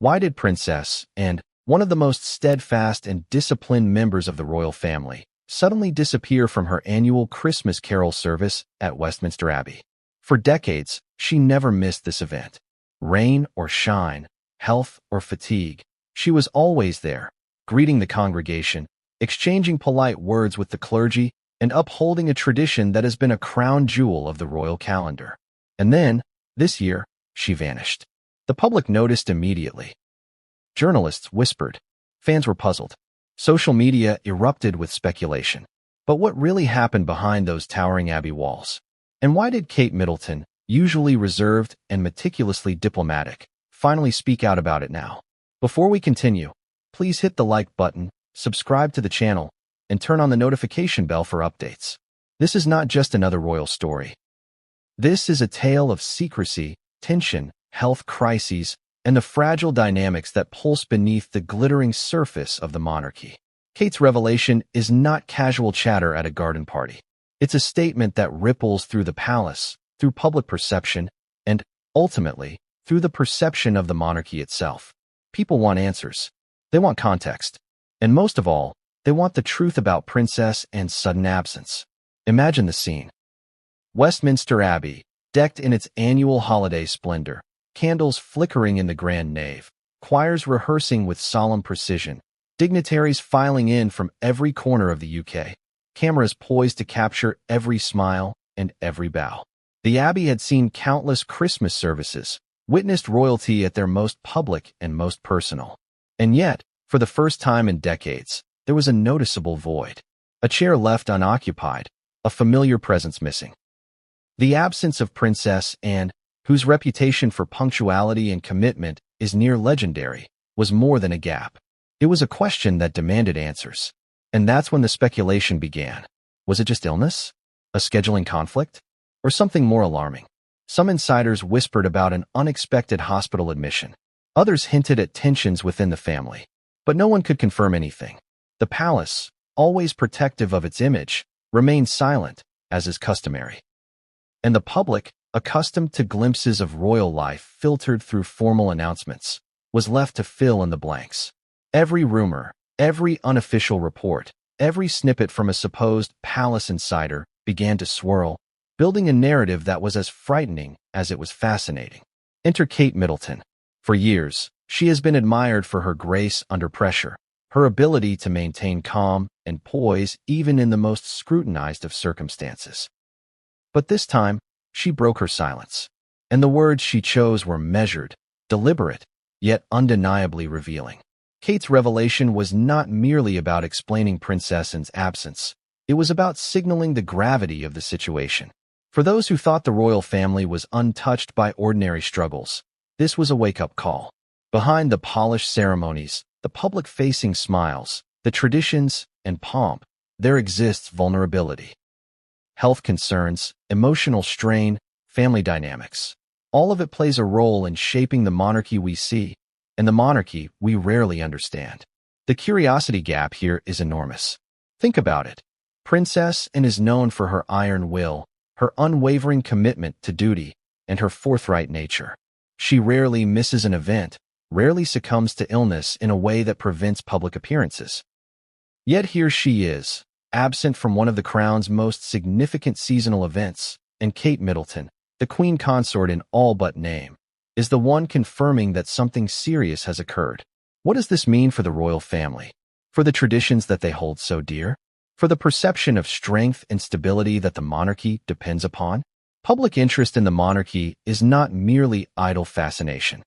Why did Princess, and one of the most steadfast and disciplined members of the royal family, suddenly disappear from her annual Christmas carol service at Westminster Abbey? For decades, she never missed this event. Rain or shine, health or fatigue, she was always there, greeting the congregation, exchanging polite words with the clergy, and upholding a tradition that has been a crown jewel of the royal calendar. And then, this year, she vanished. The public noticed immediately. Journalists whispered. Fans were puzzled. Social media erupted with speculation. But what really happened behind those towering Abbey walls? And why did Kate Middleton, usually reserved and meticulously diplomatic, finally speak out about it now? Before we continue, please hit the like button, subscribe to the channel, and turn on the notification bell for updates. This is not just another royal story. This is a tale of secrecy, tension, health crises, and the fragile dynamics that pulse beneath the glittering surface of the monarchy. Kate's revelation is not casual chatter at a garden party. It's a statement that ripples through the palace, through public perception, and, ultimately, through the perception of the monarchy itself. People want answers. They want context. And most of all, they want the truth about Princess Anne's sudden absence. Imagine the scene. Westminster Abbey, decked in its annual holiday splendor, candles flickering in the grand nave, choirs rehearsing with solemn precision, dignitaries filing in from every corner of the UK, cameras poised to capture every smile and every bow. The Abbey had seen countless Christmas services, witnessed royalty at their most public and most personal. And yet, for the first time in decades, there was a noticeable void. A chair left unoccupied, a familiar presence missing. The absence of Princess Anne, whose reputation for punctuality and commitment is near legendary, was more than a gap. It was a question that demanded answers. And that's when the speculation began. Was it just illness? A scheduling conflict? Or something more alarming? Some insiders whispered about an unexpected hospital admission. Others hinted at tensions within the family. But no one could confirm anything. The palace, always protective of its image, remained silent, as is customary. And the public, accustomed to glimpses of royal life filtered through formal announcements, was left to fill in the blanks. Every rumor, every unofficial report, every snippet from a supposed palace insider began to swirl, building a narrative that was as frightening as it was fascinating. Enter Kate Middleton. For years, she has been admired for her grace under pressure, her ability to maintain calm and poise even in the most scrutinized of circumstances. But this time, she broke her silence, and the words she chose were measured, deliberate, yet undeniably revealing. Kate's revelation was not merely about explaining Princess Anne's absence. It was about signaling the gravity of the situation. For those who thought the royal family was untouched by ordinary struggles, this was a wake-up call. Behind the polished ceremonies, the public-facing smiles, the traditions, and pomp, there exists vulnerability. Health concerns, emotional strain, family dynamics. All of it plays a role in shaping the monarchy we see, and the monarchy we rarely understand. The curiosity gap here is enormous. Think about it. Princess Anne is known for her iron will, her unwavering commitment to duty, and her forthright nature. She rarely misses an event, rarely succumbs to illness in a way that prevents public appearances. Yet here she is, absent from one of the crown's most significant seasonal events, and Kate Middleton, the Queen Consort in all but name, is the one confirming that something serious has occurred. What does this mean for the royal family? For the traditions that they hold so dear? For the perception of strength and stability that the monarchy depends upon? Public interest in the monarchy is not merely idle fascination.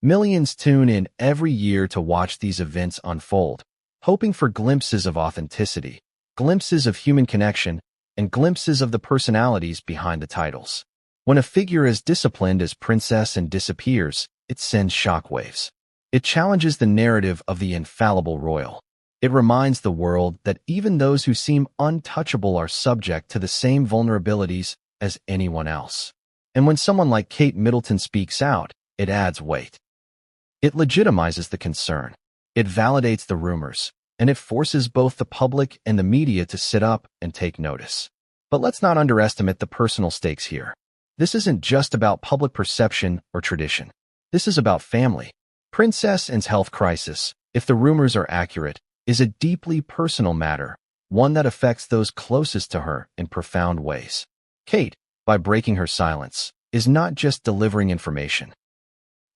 Millions tune in every year to watch these events unfold, hoping for glimpses of authenticity, glimpses of human connection, and glimpses of the personalities behind the titles. When a figure as disciplined as Princess Anne disappears, it sends shockwaves. It challenges the narrative of the infallible royal. It reminds the world that even those who seem untouchable are subject to the same vulnerabilities as anyone else. And when someone like Kate Middleton speaks out, it adds weight. It legitimizes the concern. It validates the rumors, and it forces both the public and the media to sit up and take notice. But let's not underestimate the personal stakes here. This isn't just about public perception or tradition. This is about family. Princess Anne's health crisis, if the rumors are accurate, is a deeply personal matter, one that affects those closest to her in profound ways. Kate, by breaking her silence, is not just delivering information.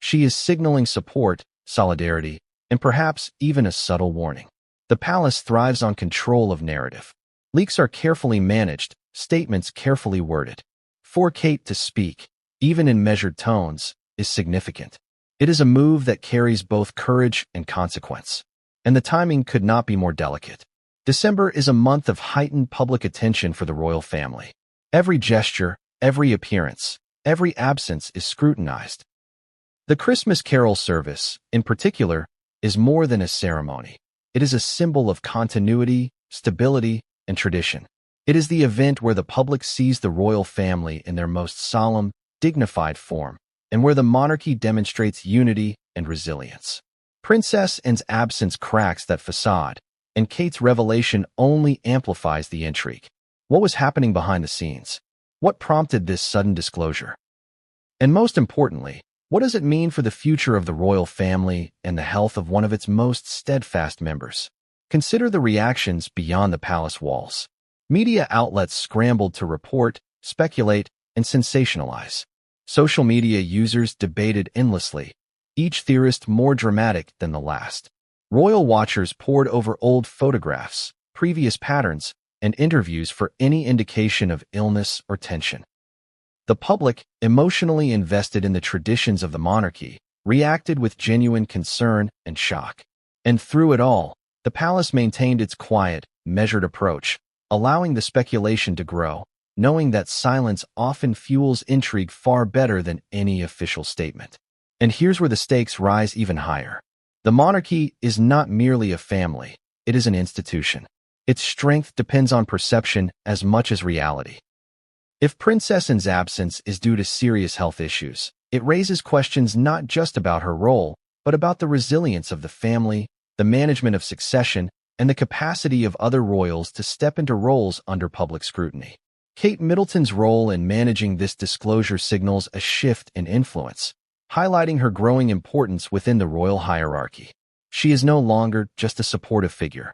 She is signaling support, solidarity, and perhaps even a subtle warning. The palace thrives on control of narrative. Leaks are carefully managed, statements carefully worded. For Kate to speak, even in measured tones, is significant. It is a move that carries both courage and consequence. And the timing could not be more delicate. December is a month of heightened public attention for the royal family. Every gesture, every appearance, every absence is scrutinized. The Christmas Carol service, in particular, is more than a ceremony. It is a symbol of continuity, stability, and tradition. It is the event where the public sees the royal family in their most solemn, dignified form, and where the monarchy demonstrates unity and resilience. Princess Anne's absence cracks that facade, and Kate's revelation only amplifies the intrigue. What was happening behind the scenes? What prompted this sudden disclosure? And most importantly, what does it mean for the future of the royal family and the health of one of its most steadfast members? Consider the reactions beyond the palace walls. Media outlets scrambled to report, speculate, and sensationalize. Social media users debated endlessly, each theorist more dramatic than the last. Royal watchers pored over old photographs, previous patterns, and interviews for any indication of illness or tension. The public, emotionally invested in the traditions of the monarchy, reacted with genuine concern and shock. And through it all, the palace maintained its quiet, measured approach, allowing the speculation to grow, knowing that silence often fuels intrigue far better than any official statement. And here's where the stakes rise even higher. The monarchy is not merely a family, it is an institution. Its strength depends on perception as much as reality. If Princess Anne's absence is due to serious health issues, it raises questions not just about her role, but about the resilience of the family, the management of succession, and the capacity of other royals to step into roles under public scrutiny. Kate Middleton's role in managing this disclosure signals a shift in influence, highlighting her growing importance within the royal hierarchy. She is no longer just a supportive figure.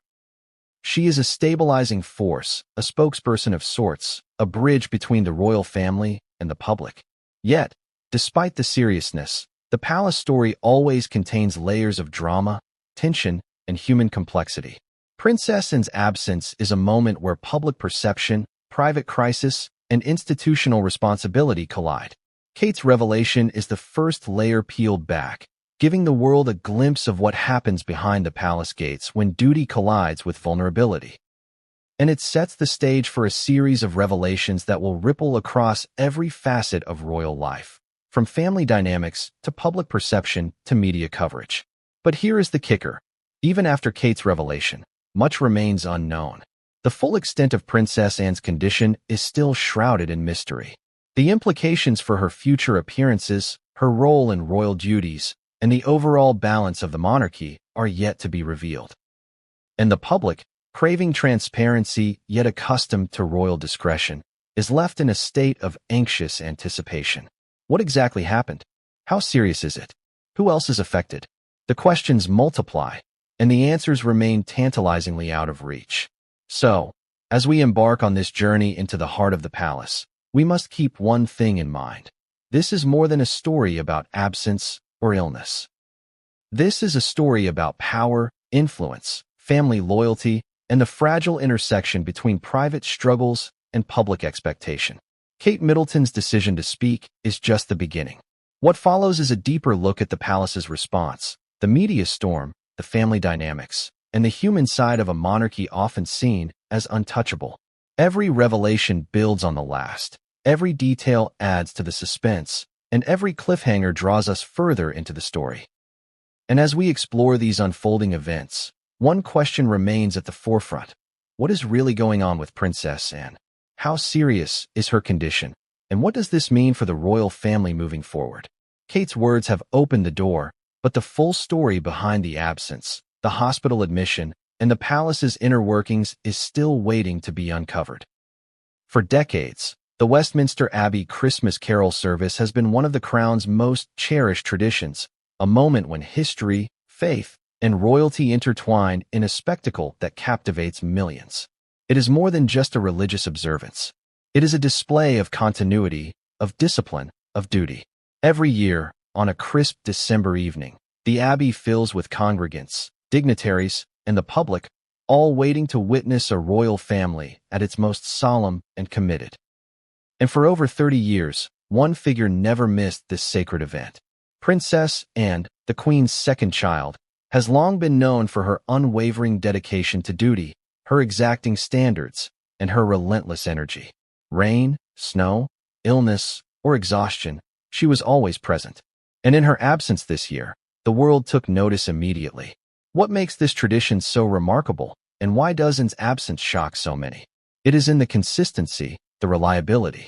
She is a stabilizing force, a spokesperson of sorts, a bridge between the royal family and the public. Yet, despite the seriousness, the palace story always contains layers of drama, tension, and human complexity. Princess Anne's absence is a moment where public perception, private crisis, and institutional responsibility collide. Kate's revelation is the first layer peeled back, giving the world a glimpse of what happens behind the palace gates when duty collides with vulnerability. And it sets the stage for a series of revelations that will ripple across every facet of royal life, from family dynamics to public perception to media coverage. But here is the kicker. Even after Kate's revelation, much remains unknown. The full extent of Princess Anne's condition is still shrouded in mystery. The implications for her future appearances, her role in royal duties, and the overall balance of the monarchy are yet to be revealed. And the public, craving transparency yet accustomed to royal discretion, is left in a state of anxious anticipation. What exactly happened? How serious is it? Who else is affected? The questions multiply, and the answers remain tantalizingly out of reach. So, as we embark on this journey into the heart of the palace, we must keep one thing in mind. This is more than a story about absence or illness. This is a story about power, influence, family loyalty, and the fragile intersection between private struggles and public expectation. Kate Middleton's decision to speak is just the beginning. What follows is a deeper look at the palace's response, the media storm, the family dynamics, and the human side of a monarchy often seen as untouchable. Every revelation builds on the last. Every detail adds to the suspense, and every cliffhanger draws us further into the story. And as we explore these unfolding events, one question remains at the forefront. What is really going on with Princess Anne? How serious is her condition? And what does this mean for the royal family moving forward? Kate's words have opened the door, but the full story behind the absence, the hospital admission, and the palace's inner workings is still waiting to be uncovered. For decades, the Westminster Abbey Christmas Carol service has been one of the Crown's most cherished traditions, a moment when history, faith, and royalty intertwine in a spectacle that captivates millions. It is more than just a religious observance. It is a display of continuity, of discipline, of duty. Every year, on a crisp December evening, the abbey fills with congregants, dignitaries, and the public, all waiting to witness a royal family at its most solemn and committed. And for over 30 years, one figure never missed this sacred event. Princess Anne, the Queen's second child, has long been known for her unwavering dedication to duty, her exacting standards, and her relentless energy. Rain, snow, illness, or exhaustion, she was always present. And in her absence this year, the world took notice immediately. What makes this tradition so remarkable, and why does Anne's absence shock so many? It is in the consistency, the reliability.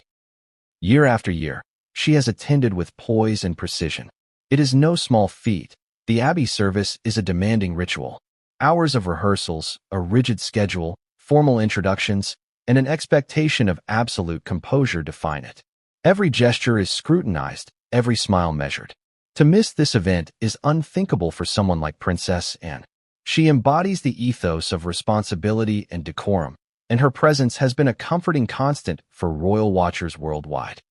Year after year, she has attended with poise and precision. It is no small feat. The abbey service is a demanding ritual. Hours of rehearsals, a rigid schedule, formal introductions, and an expectation of absolute composure define it. Every gesture is scrutinized, every smile measured. To miss this event is unthinkable for someone like Princess Anne. She embodies the ethos of responsibility and decorum, and her presence has been a comforting constant for royal watchers worldwide.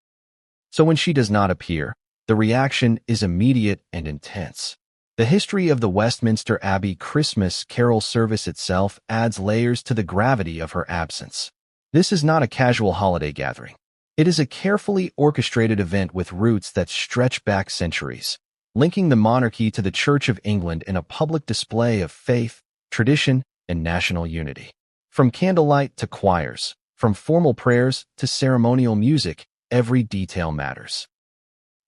So when she does not appear, the reaction is immediate and intense. The history of the Westminster Abbey Christmas Carol service itself adds layers to the gravity of her absence. This is not a casual holiday gathering. It is a carefully orchestrated event with roots that stretch back centuries, linking the monarchy to the Church of England in a public display of faith, tradition, and national unity. From candlelight to choirs, from formal prayers to ceremonial music, every detail matters.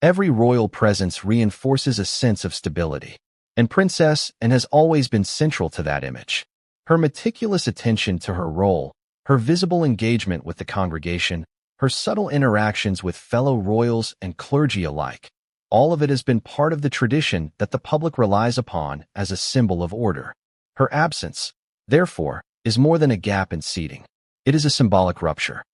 Every royal presence reinforces a sense of stability, and Princess Anne has always been central to that image. Her meticulous attention to her role, her visible engagement with the congregation, her subtle interactions with fellow royals and clergy alike, all of it has been part of the tradition that the public relies upon as a symbol of order. Her absence, therefore, is more than a gap in seating. It is a symbolic rupture.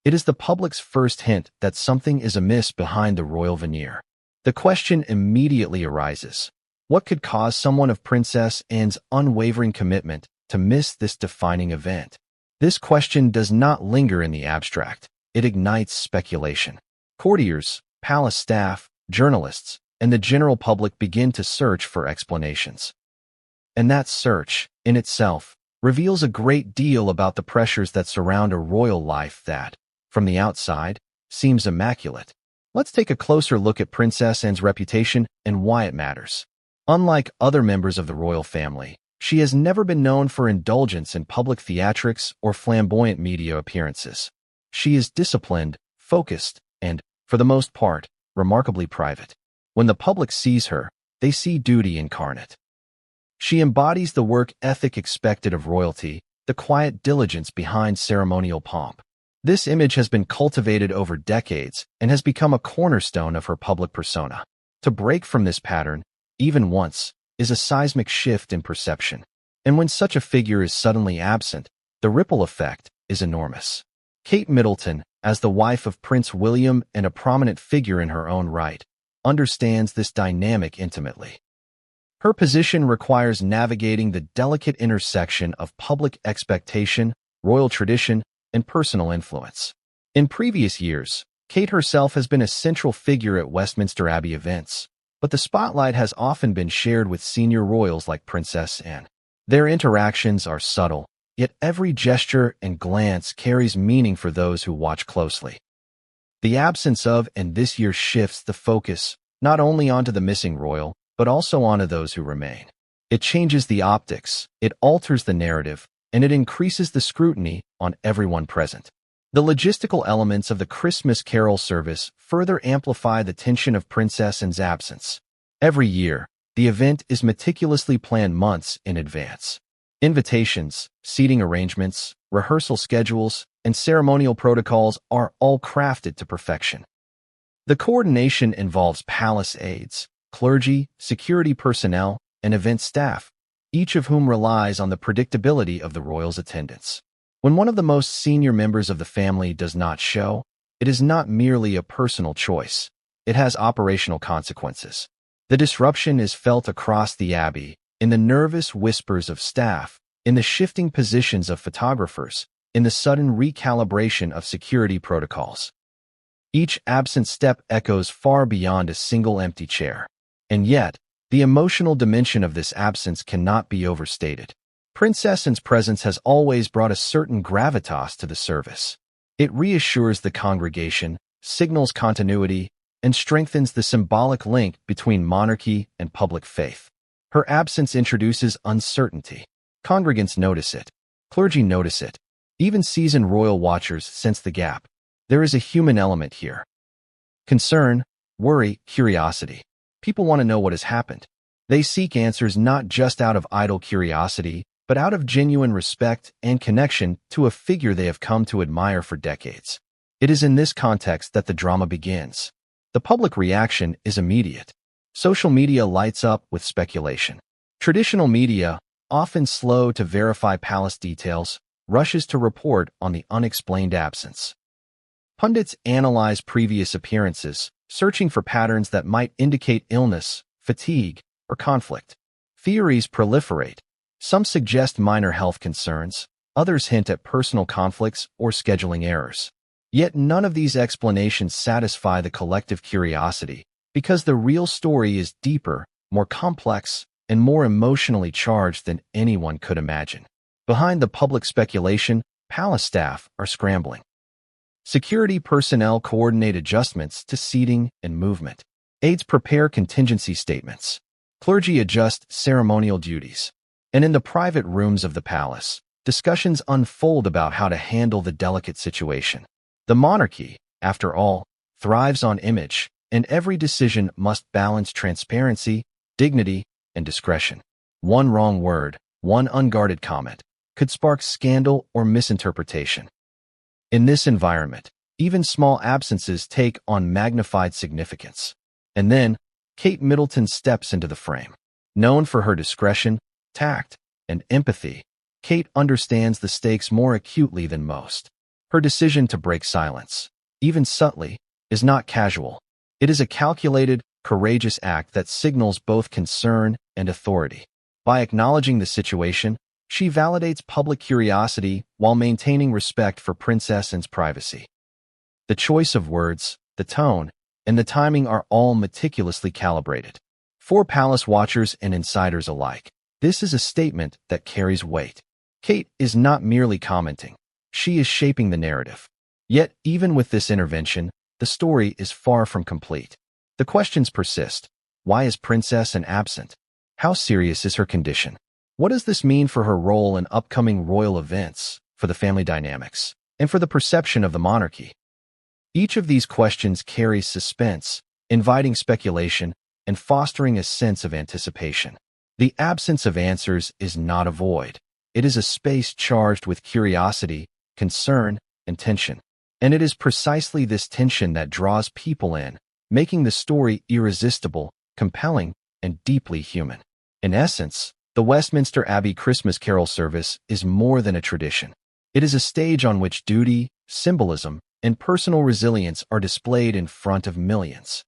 It is the public's first hint that something is amiss behind the royal veneer. The question immediately arises: what could cause someone of Princess Anne's unwavering commitment to miss this defining event? This question does not linger in the abstract. It ignites speculation. Courtiers, palace staff, journalists, and the general public begin to search for explanations. And that search, in itself, reveals a great deal about the pressures that surround a royal life that, from the outside, seems immaculate. Let's take a closer look at Princess Anne's reputation and why it matters. Unlike other members of the royal family, she has never been known for indulgence in public theatrics or flamboyant media appearances. She is disciplined, focused, and, for the most part, remarkably private. When the public sees her, they see duty incarnate. She embodies the work ethic expected of royalty, the quiet diligence behind ceremonial pomp. This image has been cultivated over decades and has become a cornerstone of her public persona. To break from this pattern, even once, is a seismic shift in perception. And when such a figure is suddenly absent, the ripple effect is enormous. Kate Middleton, as the wife of Prince William and a prominent figure in her own right, understands this dynamic intimately. Her position requires navigating the delicate intersection of public expectation, royal tradition, and personal influence. In previous years, Kate herself has been a central figure at Westminster Abbey events, but the spotlight has often been shared with senior royals like Princess Anne. Their interactions are subtle, yet every gesture and glance carries meaning for those who watch closely. The absence of and this year shifts the focus not only onto the missing royal, but also onto those who remain. It changes the optics, it alters the narrative, and it increases the scrutiny on everyone present. The logistical elements of the Christmas Carol service further amplify the tension of Princess Anne's absence. Every year, the event is meticulously planned months in advance. Invitations, seating arrangements, rehearsal schedules, and ceremonial protocols are all crafted to perfection. The coordination involves palace aides, clergy, security personnel, and event staff, each of whom relies on the predictability of the royals' attendance. When one of the most senior members of the family does not show, it is not merely a personal choice. It has operational consequences. The disruption is felt across the Abbey, in the nervous whispers of staff, in the shifting positions of photographers, in the sudden recalibration of security protocols. Each absent step echoes far beyond a single empty chair. And yet, the emotional dimension of this absence cannot be overstated. Princess Anne's presence has always brought a certain gravitas to the service. It reassures the congregation, signals continuity, and strengthens the symbolic link between monarchy and public faith. Her absence introduces uncertainty. Congregants notice it. Clergy notice it. Even seasoned royal watchers sense the gap. There is a human element here. Concern, worry, curiosity. People want to know what has happened. They seek answers not just out of idle curiosity, but out of genuine respect and connection to a figure they have come to admire for decades. It is in this context that the drama begins. The public reaction is immediate. Social media lights up with speculation. Traditional media, often slow to verify palace details, rushes to report on the unexplained absence. Pundits analyze previous appearances, searching for patterns that might indicate illness, fatigue, or conflict. Theories proliferate. Some suggest minor health concerns, others hint at personal conflicts or scheduling errors. Yet none of these explanations satisfy the collective curiosity, because the real story is deeper, more complex, and more emotionally charged than anyone could imagine. Behind the public speculation, palace staff are scrambling. Security personnel coordinate adjustments to seating and movement. Aides prepare contingency statements. Clergy adjust ceremonial duties. And in the private rooms of the palace, discussions unfold about how to handle the delicate situation. The monarchy, after all, thrives on image, and every decision must balance transparency, dignity, and discretion. One wrong word, one unguarded comment, could spark scandal or misinterpretation. In this environment, even small absences take on magnified significance. And then, Kate Middleton steps into the frame. Known for her discretion, tact, and empathy, Kate understands the stakes more acutely than most. Her decision to break silence, even subtly, is not casual. It is a calculated, courageous act that signals both concern and authority. By acknowledging the situation, she validates public curiosity while maintaining respect for Princess Anne's privacy. The choice of words, the tone, and the timing are all meticulously calibrated. For palace watchers and insiders alike, this is a statement that carries weight. Kate is not merely commenting. She is shaping the narrative. Yet, even with this intervention, the story is far from complete. The questions persist. Why is Princess Anne absent? How serious is her condition? What does this mean for her role in upcoming royal events, for the family dynamics, and for the perception of the monarchy? Each of these questions carries suspense, inviting speculation, and fostering a sense of anticipation. The absence of answers is not a void. It is a space charged with curiosity, concern, and tension. And it is precisely this tension that draws people in, making the story irresistible, compelling, and deeply human. In essence, the Westminster Abbey Christmas Carol service is more than a tradition. It is a stage on which duty, symbolism, and personal resilience are displayed in front of millions.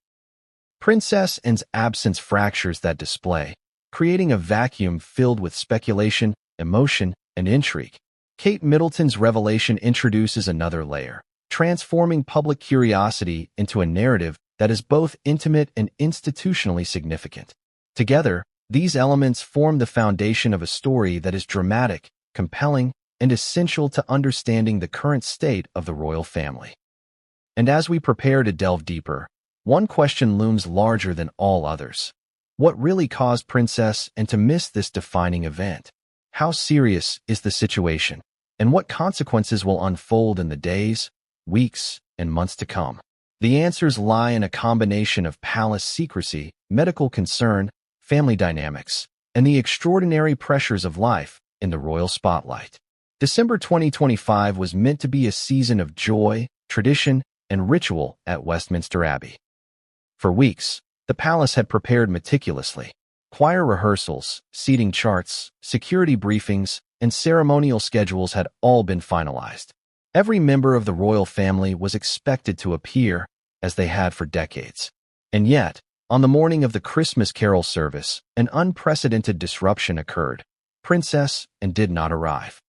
Princess Anne's absence fractures that display, creating a vacuum filled with speculation, emotion, and intrigue. Kate Middleton's revelation introduces another layer, transforming public curiosity into a narrative that is both intimate and institutionally significant. Together, these elements form the foundation of a story that is dramatic, compelling, and essential to understanding the current state of the royal family. And as we prepare to delve deeper, one question looms larger than all others. What really caused Princess Anne to miss this defining event? How serious is the situation? And what consequences will unfold in the days, weeks, and months to come? The answers lie in a combination of palace secrecy, medical concern, family dynamics, and the extraordinary pressures of life in the royal spotlight. December 2025 was meant to be a season of joy, tradition, and ritual at Westminster Abbey. For weeks, the palace had prepared meticulously. Choir rehearsals, seating charts, security briefings, and ceremonial schedules had all been finalized. Every member of the royal family was expected to appear, as they had for decades. And yet, On the morning of the Christmas carol service, an unprecedented disruption occurred. Princess and did not arrive.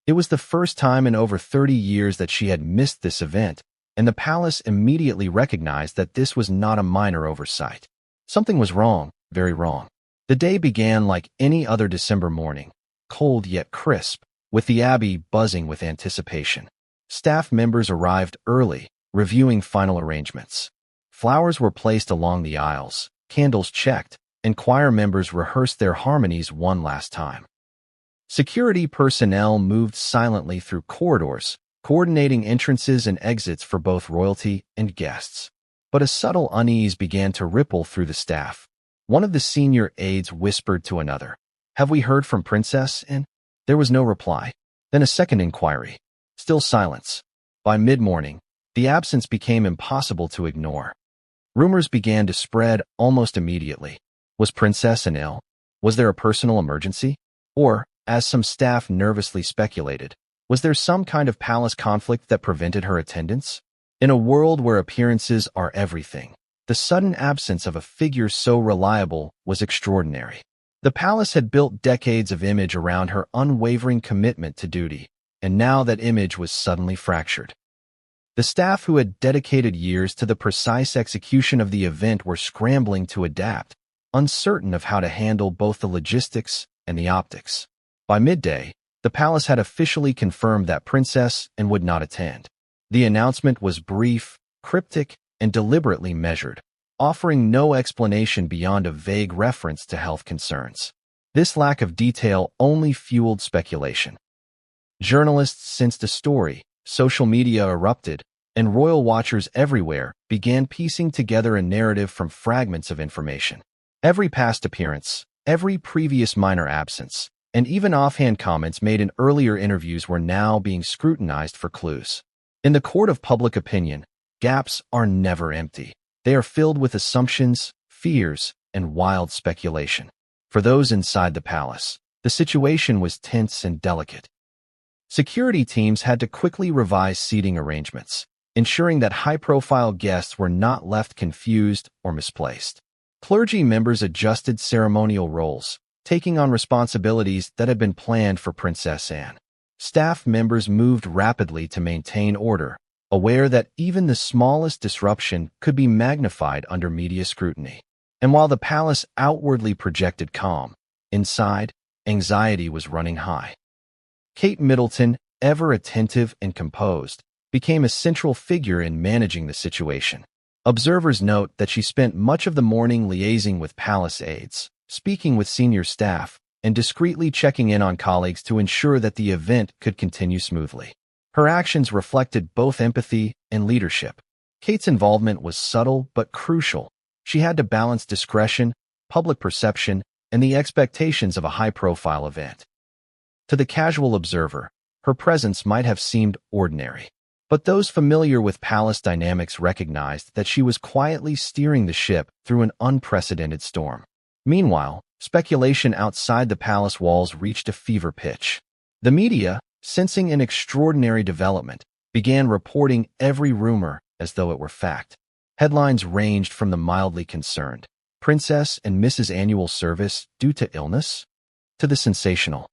It was the first time in over 30 years that she had missed this event, and the palace immediately recognized that this was not a minor oversight. Something was wrong, very wrong. The day began like any other December morning, cold yet crisp, with the Abbey buzzing with anticipation. Staff members arrived early, reviewing final arrangements. Flowers were placed along the aisles, candles checked, and choir members rehearsed their harmonies one last time. Security personnel moved silently through corridors, coordinating entrances and exits for both royalty and guests. But a subtle unease began to ripple through the staff. One of the senior aides whispered to another, "Have we heard from Princess?" And there was no reply. Then a second inquiry. Still silence. By mid-morning, the absence became impossible to ignore. Rumors began to spread almost immediately. Was Princess ill? Was there a personal emergency? Or, as some staff nervously speculated, was there some kind of palace conflict that prevented her attendance? In a world where appearances are everything, the sudden absence of a figure so reliable was extraordinary. The palace had built decades of image around her unwavering commitment to duty, and now that image was suddenly fractured. The staff who had dedicated years to the precise execution of the event were scrambling to adapt, uncertain of how to handle both the logistics and the optics. By midday, the palace had officially confirmed that Princess and would not attend. The announcement was brief, cryptic, and deliberately measured, offering no explanation beyond a vague reference to health concerns. This lack of detail only fueled speculation. Journalists sensed a story, social media erupted, and royal watchers everywhere began piecing together a narrative from fragments of information. Every past appearance, every previous minor absence, and even offhand comments made in earlier interviews were now being scrutinized for clues. In the court of public opinion, gaps are never empty. They are filled with assumptions, fears, and wild speculation. For those inside the palace, the situation was tense and delicate. Security teams had to quickly revise seating arrangements, ensuring that high-profile guests were not left confused or misplaced. Clergy members adjusted ceremonial roles, taking on responsibilities that had been planned for Princess Anne. Staff members moved rapidly to maintain order, aware that even the smallest disruption could be magnified under media scrutiny. And while the palace outwardly projected calm, inside, anxiety was running high. Kate Middleton, ever attentive and composed, became a central figure in managing the situation. Observers note that she spent much of the morning liaising with palace aides, speaking with senior staff, and discreetly checking in on colleagues to ensure that the event could continue smoothly. Her actions reflected both empathy and leadership. Kate's involvement was subtle but crucial. She had to balance discretion, public perception, and the expectations of a high-profile event. To the casual observer, her presence might have seemed ordinary. But those familiar with palace dynamics recognized that she was quietly steering the ship through an unprecedented storm. Meanwhile, speculation outside the palace walls reached a fever pitch. The media, sensing an extraordinary development, began reporting every rumor as though it were fact. Headlines ranged from the mildly concerned, "Princess and Mrs. Annual Service due to illness," to the sensational,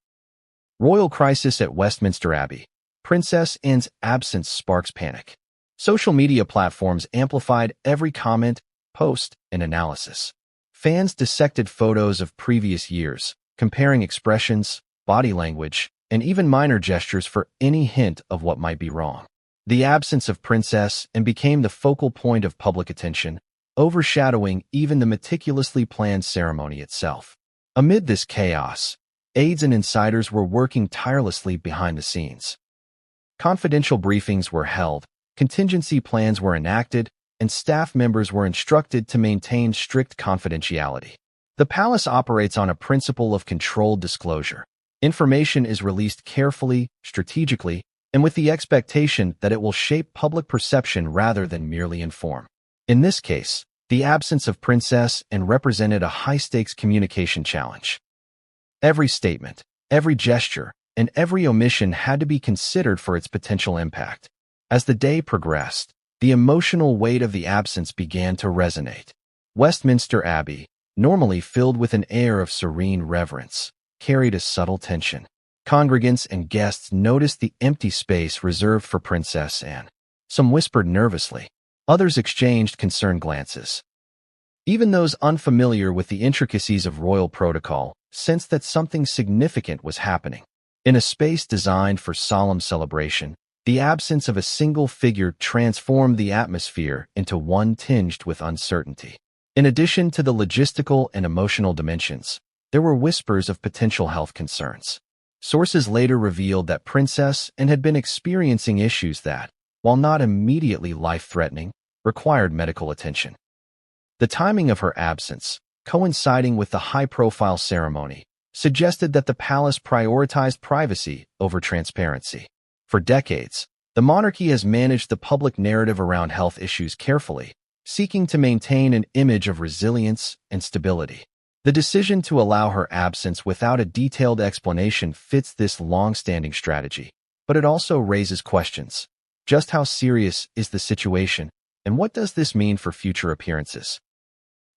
"Royal Crisis at Westminster Abbey. Princess Anne's absence sparks panic." Social media platforms amplified every comment, post, and analysis. Fans dissected photos of previous years, comparing expressions, body language, and even minor gestures for any hint of what might be wrong. The absence of Princess Anne became the focal point of public attention, overshadowing even the meticulously planned ceremony itself. Amid this chaos, aides and insiders were working tirelessly behind the scenes. Confidential briefings were held, contingency plans were enacted, and staff members were instructed to maintain strict confidentiality. The palace operates on a principle of controlled disclosure. Information is released carefully, strategically, and with the expectation that it will shape public perception rather than merely inform. In this case, the absence of Princess Anne represented a high-stakes communication challenge. Every statement, every gesture, and every omission had to be considered for its potential impact. As the day progressed, the emotional weight of the absence began to resonate. Westminster Abbey, normally filled with an air of serene reverence, carried a subtle tension. Congregants and guests noticed the empty space reserved for Princess Anne. Some whispered nervously. Others exchanged concerned glances. Even those unfamiliar with the intricacies of royal protocol sensed that something significant was happening. In a space designed for solemn celebration, the absence of a single figure transformed the atmosphere into one tinged with uncertainty. In addition to the logistical and emotional dimensions, there were whispers of potential health concerns. Sources later revealed that Princess Anne had been experiencing issues that, while not immediately life-threatening, required medical attention. The timing of her absence, coinciding with the high-profile ceremony, suggested that the palace prioritized privacy over transparency. For decades, the monarchy has managed the public narrative around health issues carefully, seeking to maintain an image of resilience and stability. The decision to allow her absence without a detailed explanation fits this long-standing strategy, but it also raises questions. Just how serious is the situation, and what does this mean for future appearances?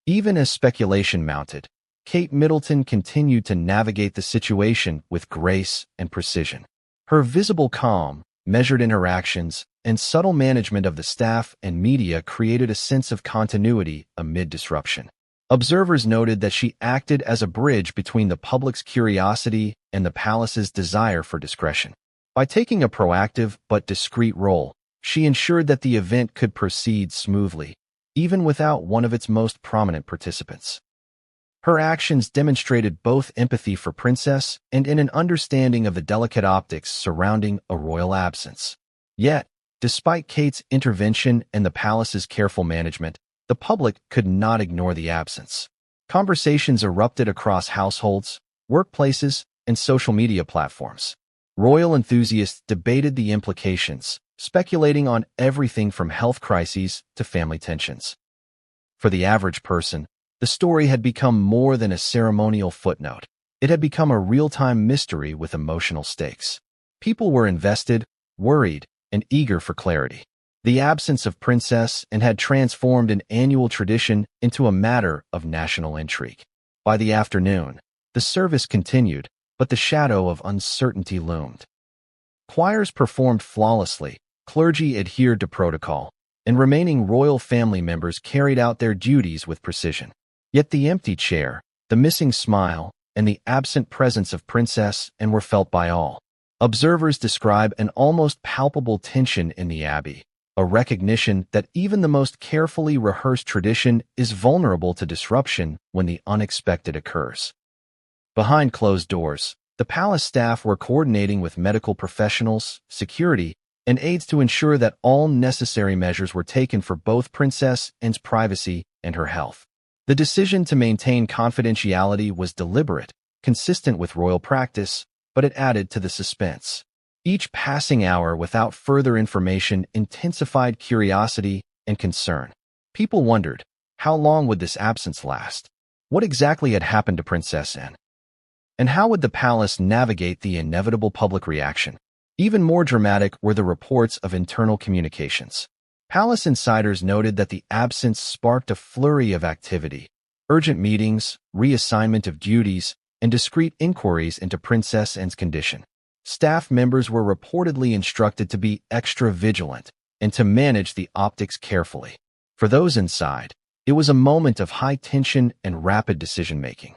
Even as speculation mounted, Kate Middleton continued to navigate the situation with grace and precision. Her visible calm, measured interactions, and subtle management of the staff and media created a sense of continuity amid disruption. Observers noted that she acted as a bridge between the public's curiosity and the palace's desire for discretion. By taking a proactive but discreet role, she ensured that the event could proceed smoothly, even without one of its most prominent participants. Her actions demonstrated both empathy for Princess and an understanding of the delicate optics surrounding a royal absence. Yet, despite Kate's intervention and the palace's careful management, the public could not ignore the absence. Conversations erupted across households, workplaces, and social media platforms. Royal enthusiasts debated the implications, speculating on everything from health crises to family tensions. For the average person, the story had become more than a ceremonial footnote. It had become a real-time mystery with emotional stakes. People were invested, worried, and eager for clarity. The absence of Princess Anne had transformed an annual tradition into a matter of national intrigue. By the afternoon, the service continued, but the shadow of uncertainty loomed. Choirs performed flawlessly, clergy adhered to protocol, and remaining royal family members carried out their duties with precision. Yet the empty chair, the missing smile, and the absent presence of Princess Anne were felt by all. Observers describe an almost palpable tension in the abbey, a recognition that even the most carefully rehearsed tradition is vulnerable to disruption when the unexpected occurs. Behind closed doors, the palace staff were coordinating with medical professionals, security, and aides to ensure that all necessary measures were taken for both Princess Anne's privacy and her health. The decision to maintain confidentiality was deliberate, consistent with royal practice, but it added to the suspense. Each passing hour without further information intensified curiosity and concern. People wondered, how long would this absence last? What exactly had happened to Princess Anne? And how would the palace navigate the inevitable public reaction? Even more dramatic were the reports of internal communications. Palace insiders noted that the absence sparked a flurry of activity: urgent meetings, reassignment of duties, and discreet inquiries into Princess Anne's condition. Staff members were reportedly instructed to be extra vigilant and to manage the optics carefully. For those inside, it was a moment of high tension and rapid decision-making.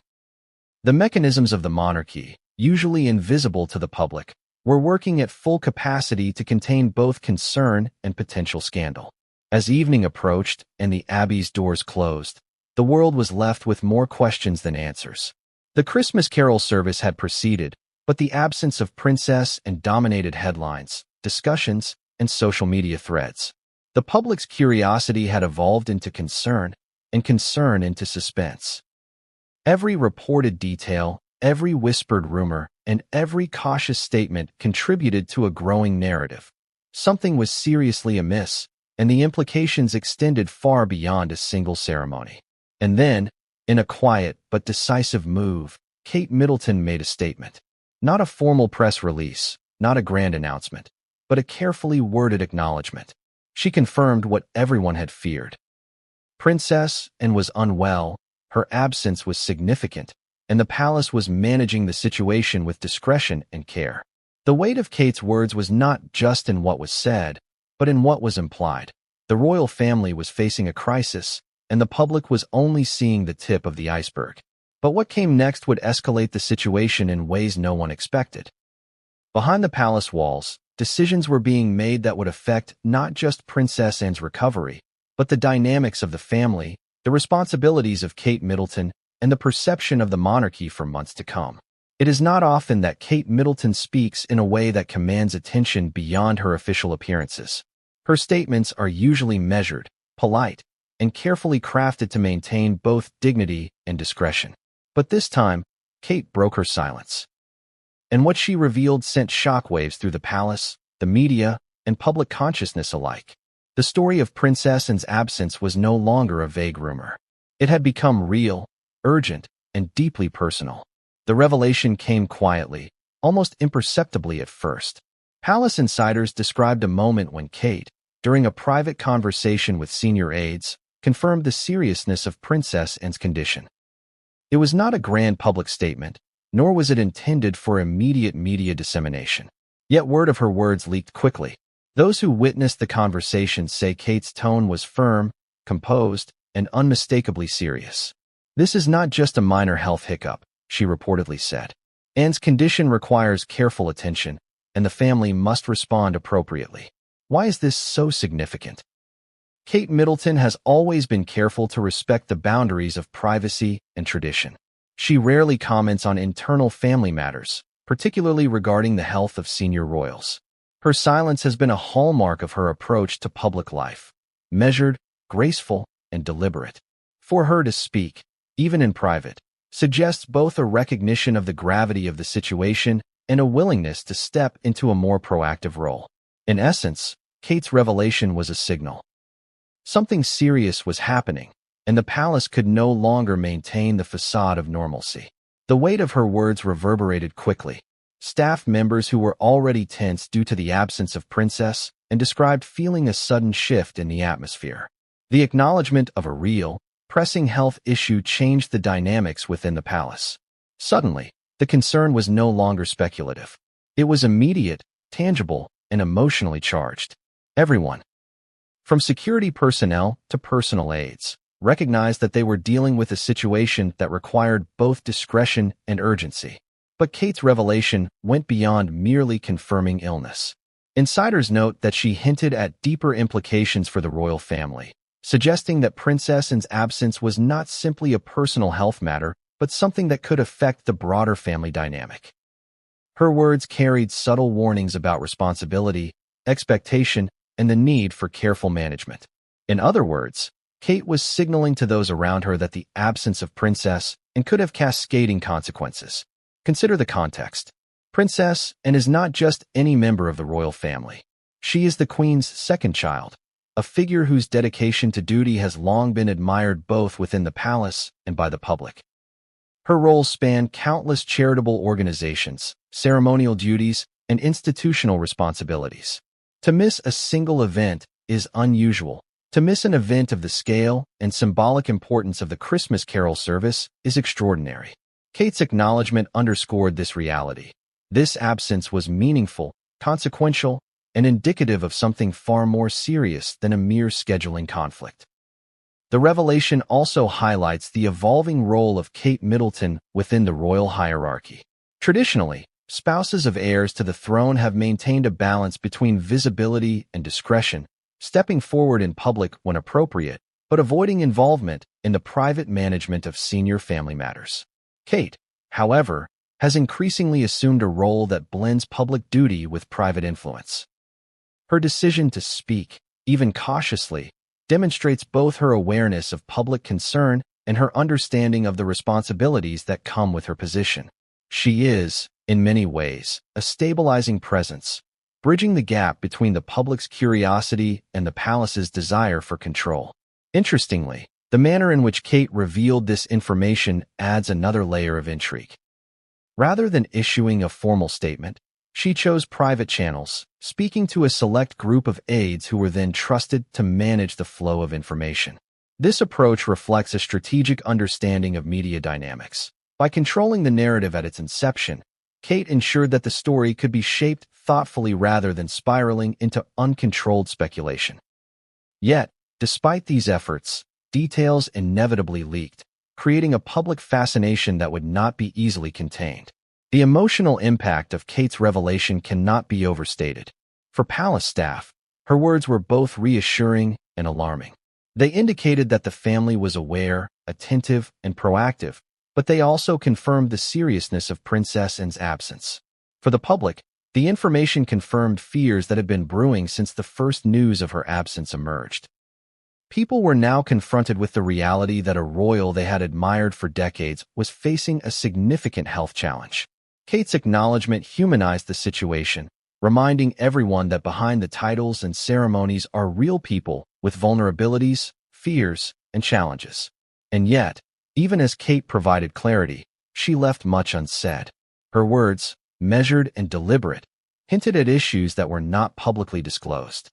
The mechanisms of the monarchy, usually invisible to the public, were working at full capacity to contain both concern and potential scandal. As evening approached and the abbey's doors closed, the world was left with more questions than answers. The Christmas carol service had proceeded, but the absence of Princess Anne dominated headlines, discussions, and social media threads. The public's curiosity had evolved into concern, and concern into suspense. Every reported detail, every whispered rumor, and every cautious statement contributed to a growing narrative. Something was seriously amiss, and the implications extended far beyond a single ceremony. And then, in a quiet but decisive move, Kate Middleton made a statement. Not a formal press release, not a grand announcement, but a carefully worded acknowledgement. She confirmed what everyone had feared. Princess Anne was unwell, her absence was significant, and the palace was managing the situation with discretion and care. The weight of Kate's words was not just in what was said, but in what was implied. The royal family was facing a crisis, and the public was only seeing the tip of the iceberg. But what came next would escalate the situation in ways no one expected. Behind the palace walls, decisions were being made that would affect not just Princess Anne's recovery, but the dynamics of the family, the responsibilities of Kate Middleton, and the perception of the monarchy for months to come. It is not often that Kate Middleton speaks in a way that commands attention beyond her official appearances. Her statements are usually measured, polite, and carefully crafted to maintain both dignity and discretion. But this time, Kate broke her silence. And what she revealed sent shockwaves through the palace, the media, and public consciousness alike. The story of Princess Anne's absence was no longer a vague rumor. It had become real, urgent, and deeply personal. The revelation came quietly, almost imperceptibly at first. Palace insiders described a moment when Kate, during a private conversation with senior aides, confirmed the seriousness of Princess Anne's condition. It was not a grand public statement, nor was it intended for immediate media dissemination. Yet word of her words leaked quickly. Those who witnessed the conversation say Kate's tone was firm, composed, and unmistakably serious. "This is not just a minor health hiccup," she reportedly said. "Anne's condition requires careful attention, and the family must respond appropriately." Why is this so significant? Kate Middleton has always been careful to respect the boundaries of privacy and tradition. She rarely comments on internal family matters, particularly regarding the health of senior royals. Her silence has been a hallmark of her approach to public life, measured, graceful, and deliberate. For her to speak, even in private, suggests both a recognition of the gravity of the situation and a willingness to step into a more proactive role. In essence, Kate's revelation was a signal. Something serious was happening, and the palace could no longer maintain the facade of normalcy. The weight of her words reverberated quickly. Staff members who were already tense due to the absence of Princess Anne described feeling a sudden shift in the atmosphere. The acknowledgement of a real, pressing health issue changed the dynamics within the palace. Suddenly, the concern was no longer speculative. It was immediate, tangible, and emotionally charged. Everyone, from security personnel to personal aides, recognized that they were dealing with a situation that required both discretion and urgency. But Kate's revelation went beyond merely confirming illness. Insiders note that she hinted at deeper implications for the royal family, suggesting that Princess Anne's absence was not simply a personal health matter, but something that could affect the broader family dynamic. Her words carried subtle warnings about responsibility, expectation, and the need for careful management. In other words, Kate was signaling to those around her that the absence of Princess Anne could have cascading consequences. Consider the context. Princess Anne is not just any member of the royal family. She is the Queen's second child, a figure whose dedication to duty has long been admired both within the palace and by the public. Her roles span countless charitable organizations, ceremonial duties, and institutional responsibilities. To miss a single event is unusual. To miss an event of the scale and symbolic importance of the Christmas Carol service is extraordinary. Kate's acknowledgement underscored this reality. This absence was meaningful, consequential, and indicative of something far more serious than a mere scheduling conflict. The revelation also highlights the evolving role of Kate Middleton within the royal hierarchy. Traditionally, spouses of heirs to the throne have maintained a balance between visibility and discretion, stepping forward in public when appropriate, but avoiding involvement in the private management of senior family matters. Kate, however, has increasingly assumed a role that blends public duty with private influence. Her decision to speak, even cautiously, demonstrates both her awareness of public concern and her understanding of the responsibilities that come with her position. She is, in many ways, a stabilizing presence, bridging the gap between the public's curiosity and the palace's desire for control. Interestingly, the manner in which Kate revealed this information adds another layer of intrigue. Rather than issuing a formal statement, she chose private channels, speaking to a select group of aides who were then trusted to manage the flow of information. This approach reflects a strategic understanding of media dynamics. By controlling the narrative at its inception, Kate ensured that the story could be shaped thoughtfully rather than spiraling into uncontrolled speculation. Yet, despite these efforts, details inevitably leaked, creating a public fascination that would not be easily contained. The emotional impact of Kate's revelation cannot be overstated. For palace staff, her words were both reassuring and alarming. They indicated that the family was aware, attentive, and proactive, but they also confirmed the seriousness of Princess Anne's absence. For the public, the information confirmed fears that had been brewing since the first news of her absence emerged. People were now confronted with the reality that a royal they had admired for decades was facing a significant health challenge. Kate's acknowledgement humanized the situation, reminding everyone that behind the titles and ceremonies are real people with vulnerabilities, fears, and challenges. And yet, even as Kate provided clarity, she left much unsaid. Her words, measured and deliberate, hinted at issues that were not publicly disclosed.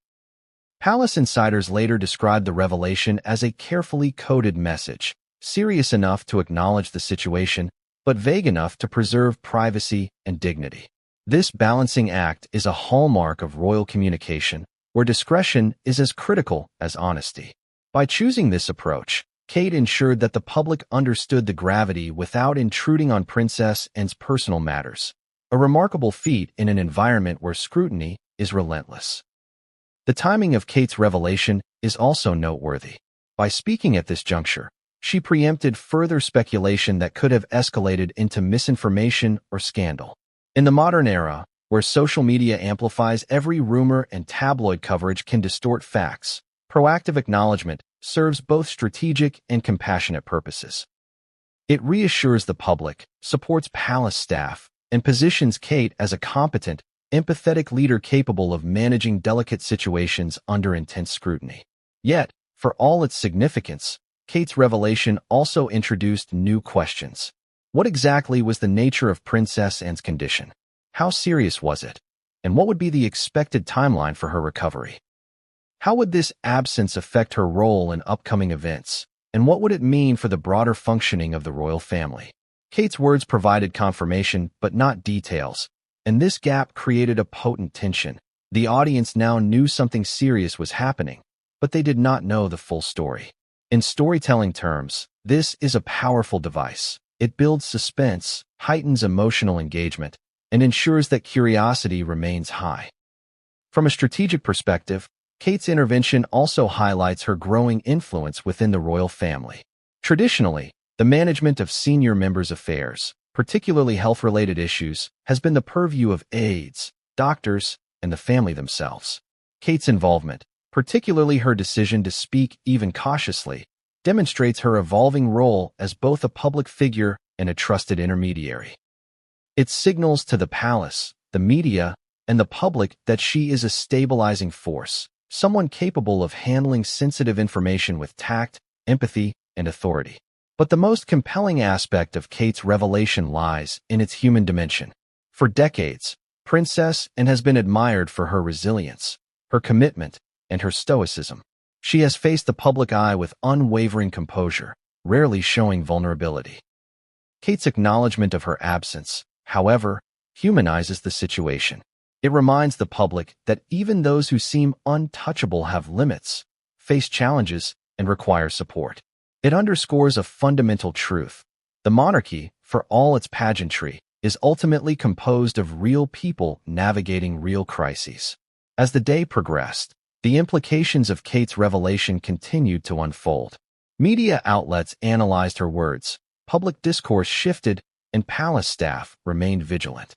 Palace insiders later described the revelation as a carefully coded message, serious enough to acknowledge the situation, but vague enough to preserve privacy and dignity. This balancing act is a hallmark of royal communication, where discretion is as critical as honesty. By choosing this approach, Kate ensured that the public understood the gravity without intruding on Princess Anne's personal matters, a remarkable feat in an environment where scrutiny is relentless. The timing of Kate's revelation is also noteworthy. By speaking at this juncture, she preempted further speculation that could have escalated into misinformation or scandal. In the modern era, where social media amplifies every rumor and tabloid coverage can distort facts, proactive acknowledgement serves both strategic and compassionate purposes. It reassures the public, supports palace staff, and positions Kate as a competent, empathetic leader capable of managing delicate situations under intense scrutiny. Yet, for all its significance, Kate's revelation also introduced new questions. What exactly was the nature of Princess Anne's condition? How serious was it? And what would be the expected timeline for her recovery? How would this absence affect her role in upcoming events? And what would it mean for the broader functioning of the royal family? Kate's words provided confirmation, but not details, and this gap created a potent tension. The audience now knew something serious was happening, but they did not know the full story. In storytelling terms, this is a powerful device. It builds suspense, heightens emotional engagement, and ensures that curiosity remains high. From a strategic perspective, Kate's intervention also highlights her growing influence within the royal family. Traditionally, the management of senior members' affairs, particularly health-related issues, has been the purview of aides, doctors, and the family themselves. Kate's involvement, particularly her decision to speak even cautiously, demonstrates her evolving role as both a public figure and a trusted intermediary. It signals to the palace, the media, and the public that she is a stabilizing force, someone capable of handling sensitive information with tact, empathy, and authority. But the most compelling aspect of Kate's revelation lies in its human dimension. For decades, Princess Anne has been admired for her resilience, her commitment, and her stoicism. She has faced the public eye with unwavering composure, rarely showing vulnerability. Kate's acknowledgement of her absence, however, humanizes the situation. It reminds the public that even those who seem untouchable have limits, face challenges, and require support. It underscores a fundamental truth. The monarchy, for all its pageantry, is ultimately composed of real people navigating real crises. As the day progressed, the implications of Kate's revelation continued to unfold. Media outlets analyzed her words, public discourse shifted, and palace staff remained vigilant.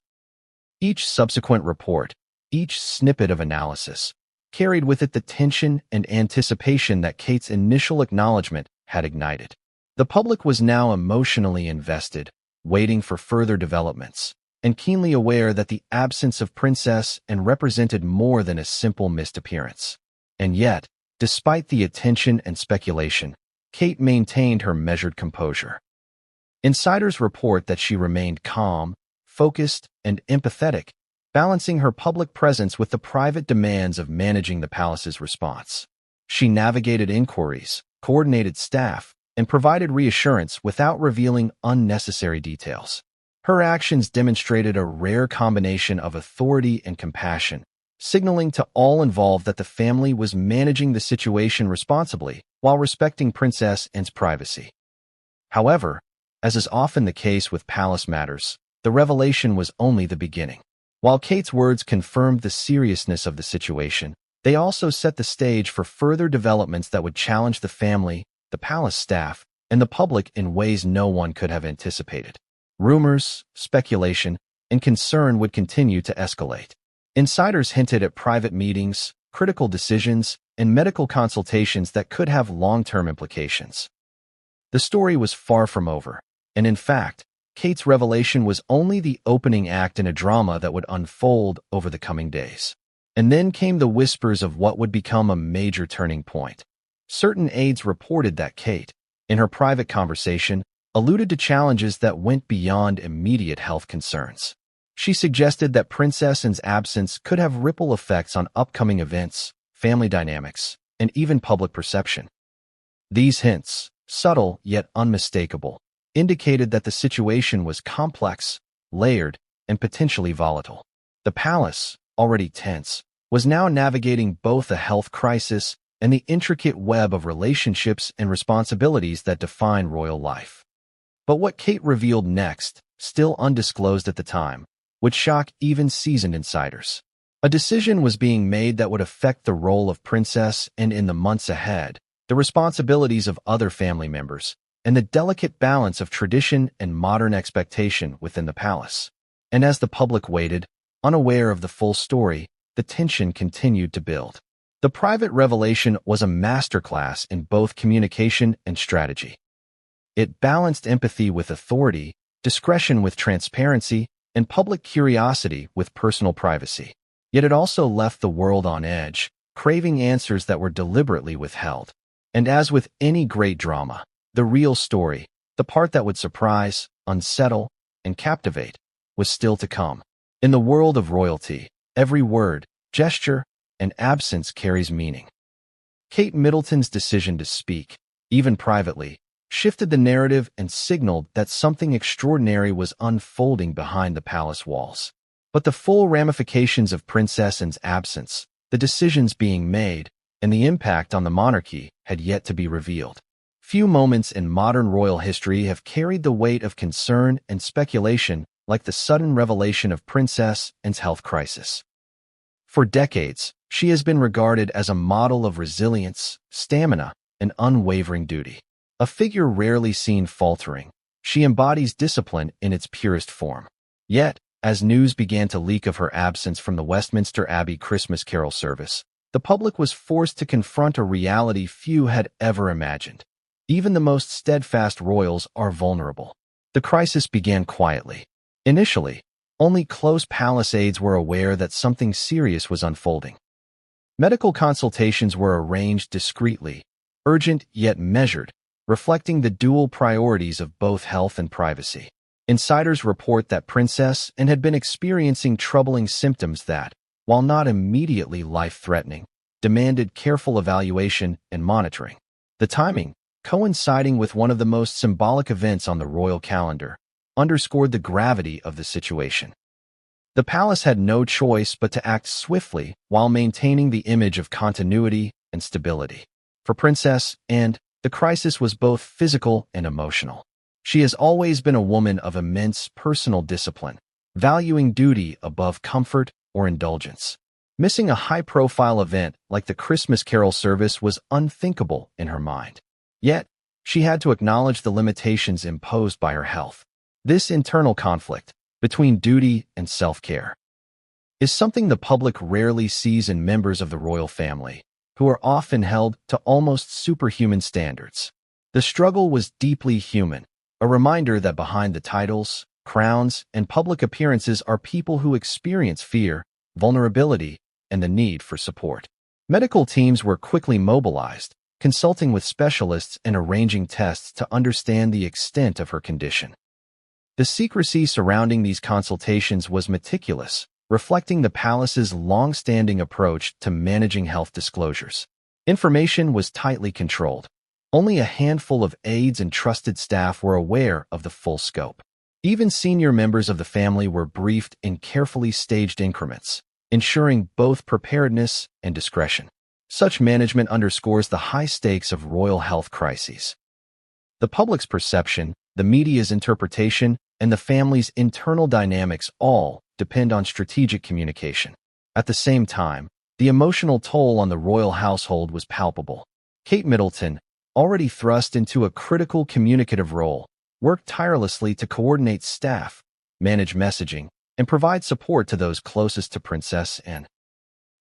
Each subsequent report, each snippet of analysis, carried with it the tension and anticipation that Kate's initial acknowledgement had ignited. The public was now emotionally invested, waiting for further developments, and keenly aware that the absence of Princess Anne represented more than a simple missed appearance. And yet, despite the attention and speculation, Kate maintained her measured composure. Insiders report that she remained calm, focused, and empathetic, balancing her public presence with the private demands of managing the palace's response. She navigated inquiries, coordinated staff, and provided reassurance without revealing unnecessary details. Her actions demonstrated a rare combination of authority and compassion, signaling to all involved that the family was managing the situation responsibly while respecting Princess Anne's privacy. However, as is often the case with palace matters, the revelation was only the beginning. While Kate's words confirmed the seriousness of the situation, they also set the stage for further developments that would challenge the family, the palace staff, and the public in ways no one could have anticipated. Rumors, speculation, and concern would continue to escalate. Insiders hinted at private meetings, critical decisions, and medical consultations that could have long-term implications. The story was far from over, and in fact, Kate's revelation was only the opening act in a drama that would unfold over the coming days. And then came the whispers of what would become a major turning point. Certain aides reported that Kate, in her private conversation, alluded to challenges that went beyond immediate health concerns. She suggested that Princess Anne's absence could have ripple effects on upcoming events, family dynamics, and even public perception. These hints, subtle yet unmistakable, indicated that the situation was complex, layered, and potentially volatile. The palace, already tense, was now navigating both a health crisis and the intricate web of relationships and responsibilities that define royal life. But what Kate revealed next, still undisclosed at the time, would shock even seasoned insiders. A decision was being made that would affect the role of Princess and, in the months ahead, the responsibilities of other family members, and the delicate balance of tradition and modern expectation within the palace. And as the public waited, unaware of the full story, the tension continued to build. The private revelation was a masterclass in both communication and strategy. It balanced empathy with authority, discretion with transparency, and public curiosity with personal privacy. Yet it also left the world on edge, craving answers that were deliberately withheld. And as with any great drama, the real story, the part that would surprise, unsettle, and captivate, was still to come. In the world of royalty, every word, gesture, and absence carries meaning. Kate Middleton's decision to speak, even privately, shifted the narrative and signaled that something extraordinary was unfolding behind the palace walls. But the full ramifications of Princess Anne's absence, the decisions being made, and the impact on the monarchy had yet to be revealed. Few moments in modern royal history have carried the weight of concern and speculation like the sudden revelation of Princess Anne's health crisis. For decades, she has been regarded as a model of resilience, stamina, and unwavering duty. A figure rarely seen faltering, she embodies discipline in its purest form. Yet, as news began to leak of her absence from the Westminster Abbey Christmas Carol service, the public was forced to confront a reality few had ever imagined. Even the most steadfast royals are vulnerable. The crisis began quietly. Initially, only close palace aides were aware that something serious was unfolding. Medical consultations were arranged discreetly, urgent yet measured, reflecting the dual priorities of both health and privacy. Insiders report that Princess Anne had been experiencing troubling symptoms that, while not immediately life-threatening, demanded careful evaluation and monitoring. The timing, coinciding with one of the most symbolic events on the royal calendar, underscored the gravity of the situation. The palace had no choice but to act swiftly while maintaining the image of continuity and stability. For Princess Anne, the crisis was both physical and emotional. She has always been a woman of immense personal discipline, valuing duty above comfort or indulgence. Missing a high-profile event like the Christmas Carol service was unthinkable in her mind. Yet, she had to acknowledge the limitations imposed by her health. This internal conflict between duty and self-care is something the public rarely sees in members of the royal family, who are often held to almost superhuman standards. The struggle was deeply human, a reminder that behind the titles, crowns, and public appearances are people who experience fear, vulnerability, and the need for support. Medical teams were quickly mobilized, consulting with specialists and arranging tests to understand the extent of her condition. The secrecy surrounding these consultations was meticulous, reflecting the palace's long-standing approach to managing health disclosures. Information was tightly controlled, Only a handful of aides and trusted staff were aware of the full scope. Even senior members of the family were briefed in carefully staged increments, ensuring both preparedness and discretion. Such management underscores the high stakes of royal health crises. The public's perception, the media's interpretation, and the family's internal dynamics all depend on strategic communication. At the same time, the emotional toll on the royal household was palpable. Kate Middleton, already thrust into a critical communicative role, worked tirelessly to coordinate staff, manage messaging, and provide support to those closest to Princess Anne.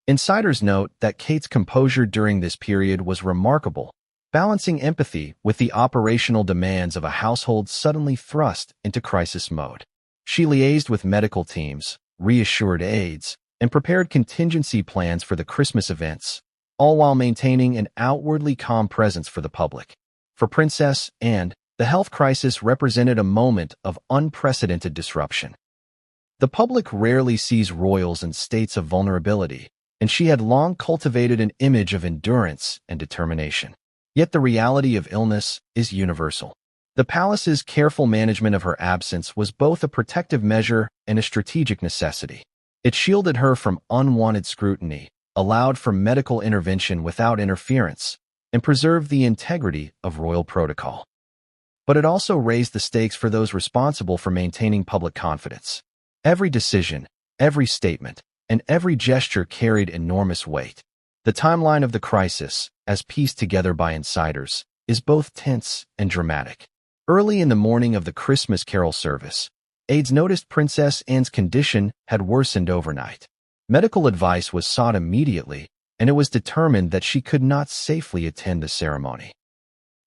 Insiders note that Kate's composure during this period was remarkable, balancing empathy with the operational demands of a household suddenly thrust into crisis mode. She liaised with medical teams, reassured aides, and prepared contingency plans for the Christmas events, all while maintaining an outwardly calm presence for the public. For Princess Anne, the health crisis represented a moment of unprecedented disruption. The public rarely sees royals in states of vulnerability, and she had long cultivated an image of endurance and determination. Yet the reality of illness is universal. The palace's careful management of her absence was both a protective measure and a strategic necessity. It shielded her from unwanted scrutiny, allowed for medical intervention without interference, and preserved the integrity of royal protocol. But it also raised the stakes for those responsible for maintaining public confidence. Every decision, every statement, and every gesture carried enormous weight. The timeline of the crisis, as pieced together by insiders, is both tense and dramatic. Early in the morning of the Christmas carol service, aides noticed Princess Anne's condition had worsened overnight. Medical advice was sought immediately, and it was determined that she could not safely attend the ceremony.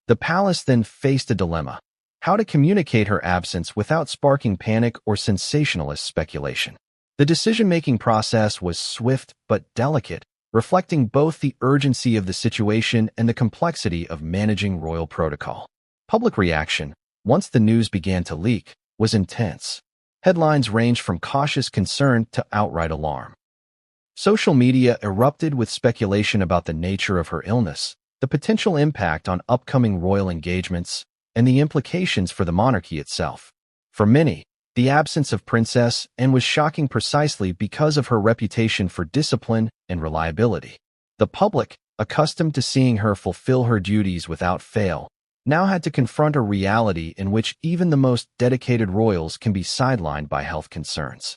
The palace then faced a dilemma: how to communicate her absence without sparking panic or sensationalist speculation. The decision-making process was swift but delicate, reflecting both the urgency of the situation and the complexity of managing royal protocol. Public reaction, once the news began to leak, was intense. Headlines ranged from cautious concern to outright alarm. Social media erupted with speculation about the nature of her illness, the potential impact on upcoming royal engagements, and the implications for the monarchy itself. For many, the absence of Princess Anne was shocking precisely because of her reputation for discipline and reliability. The public, accustomed to seeing her fulfill her duties without fail, now had to confront a reality in which even the most dedicated royals can be sidelined by health concerns.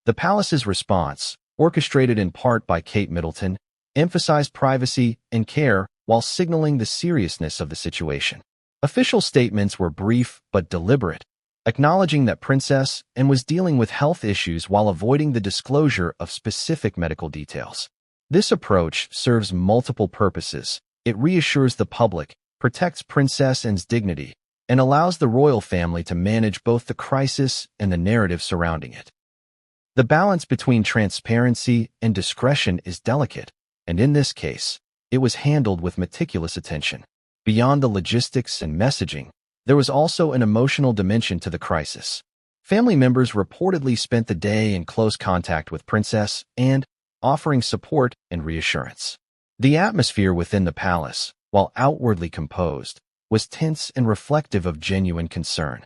The palace's response, orchestrated in part by Kate Middleton, emphasized privacy and care while signaling the seriousness of the situation. Official statements were brief but deliberate, acknowledging that Princess Anne was dealing with health issues while avoiding the disclosure of specific medical details. This approach serves multiple purposes. It reassures the public, protects Princess Anne's dignity, and allows the royal family to manage both the crisis and the narrative surrounding it. The balance between transparency and discretion is delicate, and in this case, it was handled with meticulous attention. Beyond the logistics and messaging, there was also an emotional dimension to the crisis. Family members reportedly spent the day in close contact with Princess Anne, offering support and reassurance. The atmosphere within the palace, while outwardly composed, was tense and reflective of genuine concern.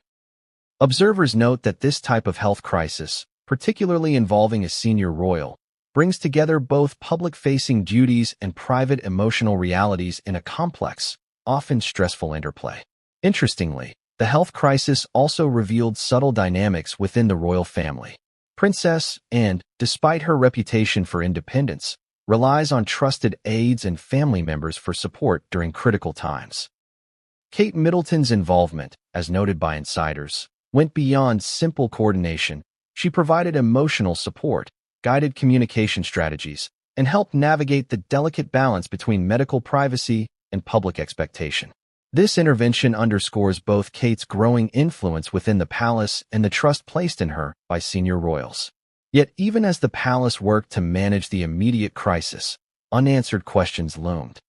Observers note that this type of health crisis, particularly involving a senior royal, brings together both public-facing duties and private emotional realities in a complex, often stressful interplay. Interestingly, the health crisis also revealed subtle dynamics within the royal family. Princess Anne, despite her reputation for independence, relies on trusted aides and family members for support during critical times. Kate Middleton's involvement, as noted by insiders, went beyond simple coordination. She provided emotional support, guided communication strategies, and helped navigate the delicate balance between medical privacy and public expectation. This intervention underscores both Kate's growing influence within the palace and the trust placed in her by senior royals. Yet even as the palace worked to manage the immediate crisis, unanswered questions loomed.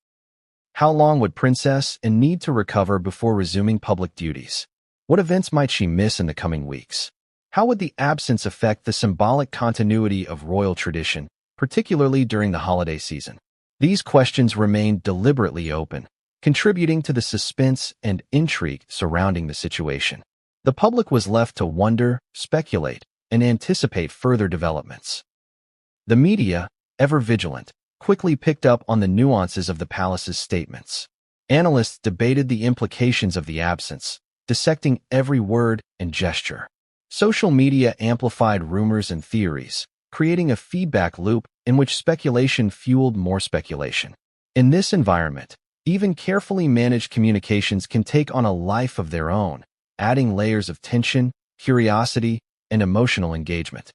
How long would Princess Anne need to recover before resuming public duties? What events might she miss in the coming weeks? How would the absence affect the symbolic continuity of royal tradition, particularly during the holiday season? These questions remained deliberately open, contributing to the suspense and intrigue surrounding the situation. The public was left to wonder, speculate, and anticipate further developments. The media, ever vigilant, quickly picked up on the nuances of the palace's statements. Analysts debated the implications of the absence, dissecting every word and gesture. Social media amplified rumors and theories, creating a feedback loop in which speculation fueled more speculation. In this environment, even carefully managed communications can take on a life of their own, adding layers of tension, curiosity, and emotional engagement.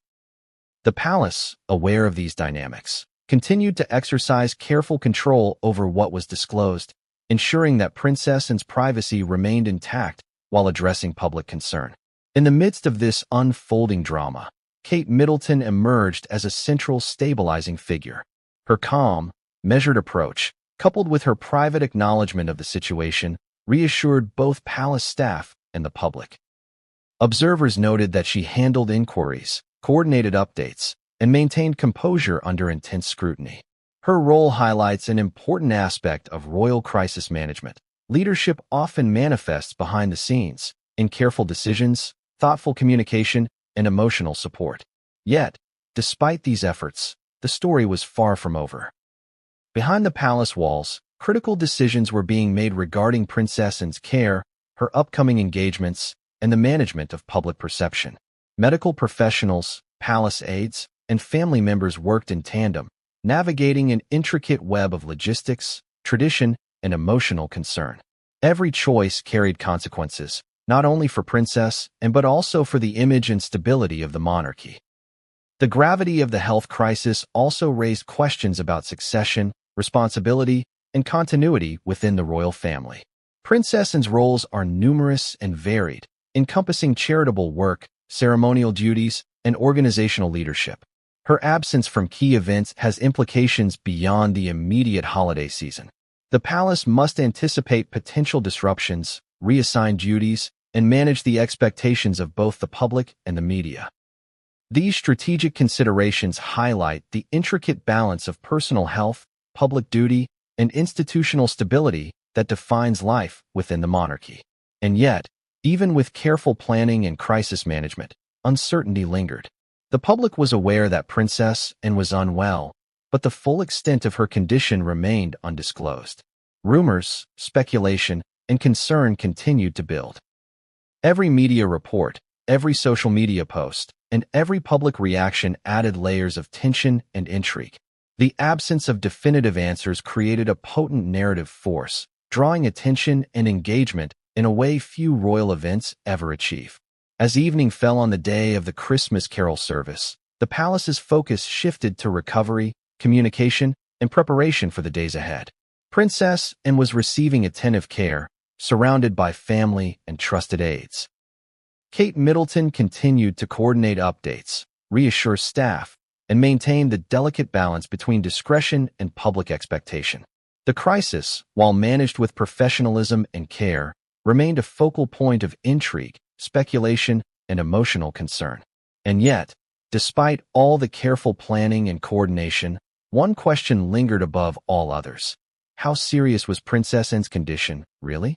The palace, aware of these dynamics, continued to exercise careful control over what was disclosed, ensuring that Princess Anne's privacy remained intact while addressing public concern. In the midst of this unfolding drama, Kate Middleton emerged as a central stabilizing figure. Her calm, measured approach, coupled with her private acknowledgement of the situation, reassured both palace staff and the public. Observers noted that she handled inquiries, coordinated updates, and maintained composure under intense scrutiny. Her role highlights an important aspect of royal crisis management. Leadership often manifests behind the scenes, in careful decisions, thoughtful communication, and emotional support. Yet, despite these efforts, the story was far from over. Behind the palace walls, critical decisions were being made regarding Princess Anne's care, her upcoming engagements, and the management of public perception. Medical professionals, palace aides, and family members worked in tandem, navigating an intricate web of logistics, tradition, and emotional concern. Every choice carried consequences, not only for Princess Anne but also for the image and stability of the monarchy. The gravity of the health crisis also raised questions about succession, responsibility, and continuity within the royal family. Princess Anne's roles are numerous and varied, encompassing charitable work, ceremonial duties, and organizational leadership. Her absence from key events has implications beyond the immediate holiday season. The palace must anticipate potential disruptions, reassign duties, and manage the expectations of both the public and the media. These strategic considerations highlight the intricate balance of personal health, public duty, and institutional stability that defines life within the monarchy. And yet, even with careful planning and crisis management, uncertainty lingered. The public was aware that Princess Anne was unwell, but the full extent of her condition remained undisclosed. Rumors, speculation, and concern continued to build. Every media report, every social media post, and every public reaction added layers of tension and intrigue. The absence of definitive answers created a potent narrative force, drawing attention and engagement in a way few royal events ever achieve. As evening fell on the day of the Christmas carol service, the palace's focus shifted to recovery, communication, and preparation for the days ahead. Princess Anne was receiving attentive care, surrounded by family and trusted aides. Kate Middleton continued to coordinate updates, reassure staff, and maintain the delicate balance between discretion and public expectation. The crisis, while managed with professionalism and care, remained a focal point of intrigue, speculation, and emotional concern. And yet, despite all the careful planning and coordination, one question lingered above all others. How serious was Princess Anne's condition, really?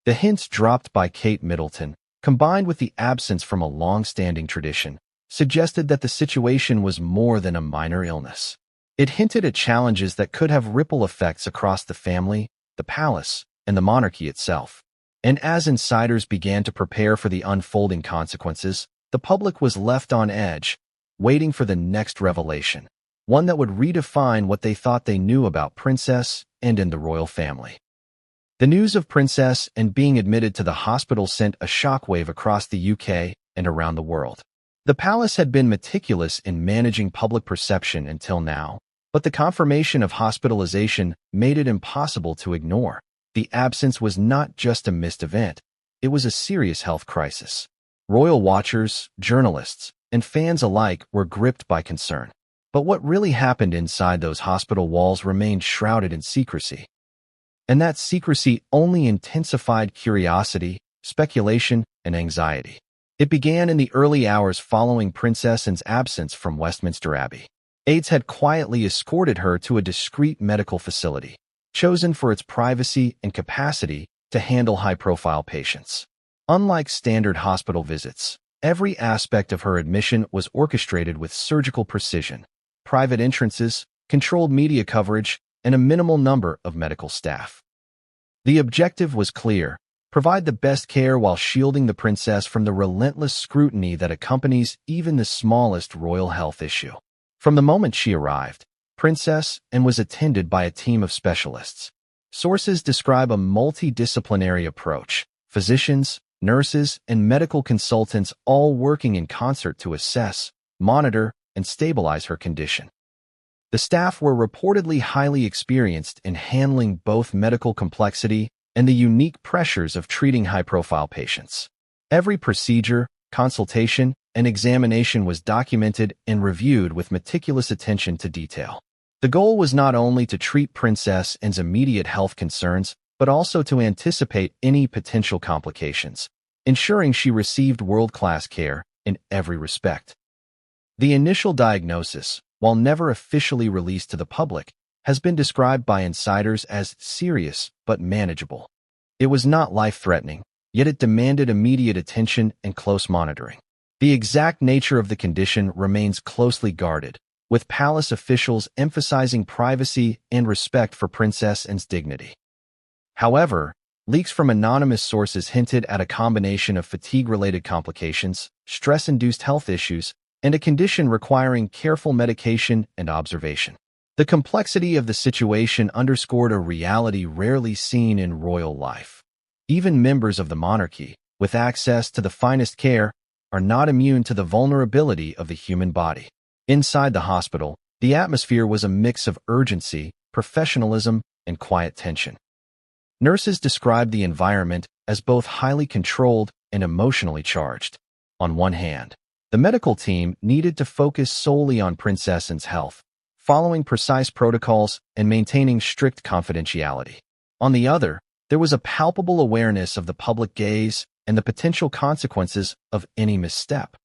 The hints dropped by Kate Middleton, combined with the absence from a long-standing tradition, suggested that the situation was more than a minor illness. It hinted at challenges that could have ripple effects across the family, the palace, and the monarchy itself. And as insiders began to prepare for the unfolding consequences, the public was left on edge, waiting for the next revelation, one that would redefine what they thought they knew about Princess Anne and the royal family. The news of Princess Anne being admitted to the hospital sent a shockwave across the UK and around the world. The palace had been meticulous in managing public perception until now, but the confirmation of hospitalization made it impossible to ignore. The absence was not just a missed event, it was a serious health crisis. Royal watchers, journalists, and fans alike were gripped by concern. But what really happened inside those hospital walls remained shrouded in secrecy. And that secrecy only intensified curiosity, speculation, and anxiety. It began in the early hours following Princess Anne's absence from Westminster Abbey. Aides had quietly escorted her to a discreet medical facility. chosen for its privacy and capacity to handle high-profile patients. Unlike standard hospital visits, every aspect of her admission was orchestrated with surgical precision. Private entrances, controlled media coverage, and a minimal number of medical staff. The objective was clear: provide the best care while shielding the princess from the relentless scrutiny that accompanies even the smallest royal health issue. From the moment she arrived, Princess and was attended by a team of specialists. Sources describe a multidisciplinary approach: physicians, nurses, and medical consultants all working in concert to assess, monitor, and stabilize her condition. The staff were reportedly highly experienced in handling both medical complexity and the unique pressures of treating high-profile patients. Every procedure, consultation, and examination was documented and reviewed with meticulous attention to detail. The goal was not only to treat Princess Anne's immediate health concerns, but also to anticipate any potential complications, ensuring she received world-class care in every respect. The initial diagnosis, while never officially released to the public, has been described by insiders as serious but manageable. It was not life-threatening, yet it demanded immediate attention and close monitoring. The exact nature of the condition remains closely guarded, with palace officials emphasizing privacy and respect for Princess Anne's dignity. However, leaks from anonymous sources hinted at a combination of fatigue-related complications, stress-induced health issues, and a condition requiring careful medication and observation. The complexity of the situation underscored a reality rarely seen in royal life. Even members of the monarchy, with access to the finest care, are not immune to the vulnerability of the human body. Inside the hospital, the atmosphere was a mix of urgency, professionalism, and quiet tension. Nurses described the environment as both highly controlled and emotionally charged. On one hand, the medical team needed to focus solely on Princess Anne's health, following precise protocols and maintaining strict confidentiality. On the other, there was a palpable awareness of the public gaze and the potential consequences of any misstep.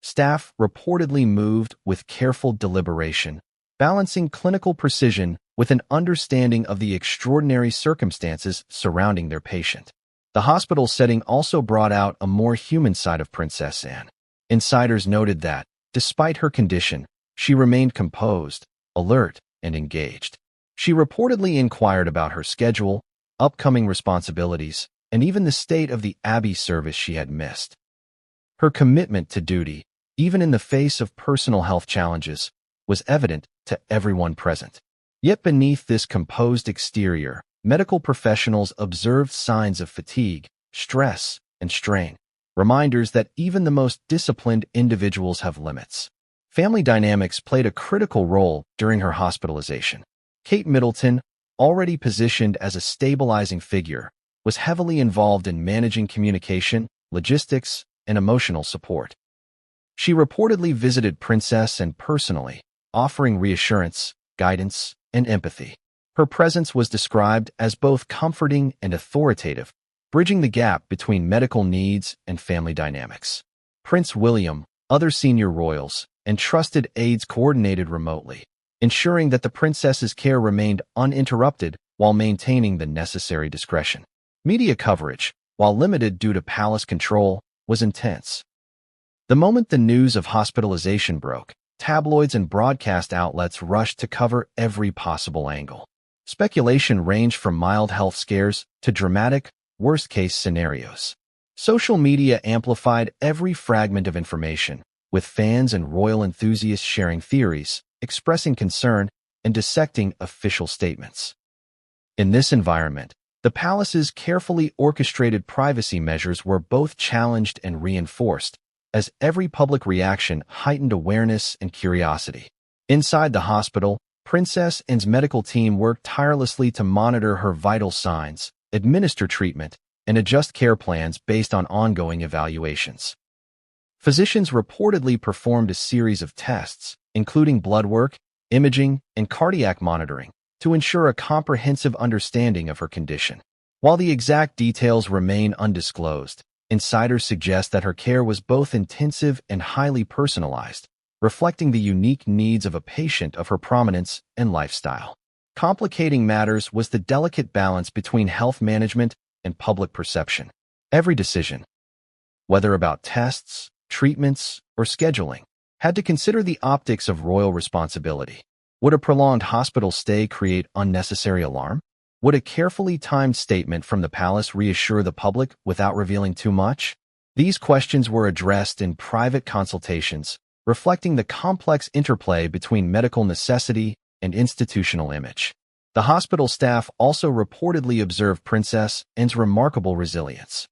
Staff reportedly moved with careful deliberation, balancing clinical precision with an understanding of the extraordinary circumstances surrounding their patient. The hospital setting also brought out a more human side of Princess Anne. Insiders noted that, despite her condition, she remained composed, alert, and engaged. She reportedly inquired about her schedule, upcoming responsibilities, and even the state of the Abbey service she had missed. Her commitment to duty, even in the face of personal health challenges, was evident to everyone present. Yet beneath this composed exterior, medical professionals observed signs of fatigue, stress, and strain. Reminders that even the most disciplined individuals have limits. Family dynamics played a critical role during her hospitalization. Kate Middleton, already positioned as a stabilizing figure, was heavily involved in managing communication, logistics, and emotional support. She reportedly visited Princess Anne personally, offering reassurance, guidance, and empathy. Her presence was described as both comforting and authoritative, bridging the gap between medical needs and family dynamics. Prince William, other senior royals, and trusted aides coordinated remotely, ensuring that the princess's care remained uninterrupted while maintaining the necessary discretion. Media coverage, while limited due to palace control, was intense. The moment the news of hospitalization broke, tabloids and broadcast outlets rushed to cover every possible angle. Speculation ranged from mild health scares to dramatic, worst-case scenarios. Social media amplified every fragment of information, with fans and royal enthusiasts sharing theories, expressing concern, and dissecting official statements. In this environment, the palace's carefully orchestrated privacy measures were both challenged and reinforced, as every public reaction heightened awareness and curiosity. Inside the hospital, Princess Anne's medical team worked tirelessly to monitor her vital signs, administer treatment, and adjust care plans based on ongoing evaluations. Physicians reportedly performed a series of tests, including blood work, imaging, and cardiac monitoring, to ensure a comprehensive understanding of her condition. While the exact details remain undisclosed, insiders suggest that her care was both intensive and highly personalized, reflecting the unique needs of a patient of her prominence and lifestyle. Complicating matters was the delicate balance between health management and public perception. Every decision, whether about tests, treatments, or scheduling, had to consider the optics of royal responsibility. Would a prolonged hospital stay create unnecessary alarm? Would a carefully timed statement from the palace reassure the public without revealing too much? These questions were addressed in private consultations, reflecting the complex interplay between medical necessity and institutional image. The hospital staff also reportedly observed Princess Anne's remarkable resilience.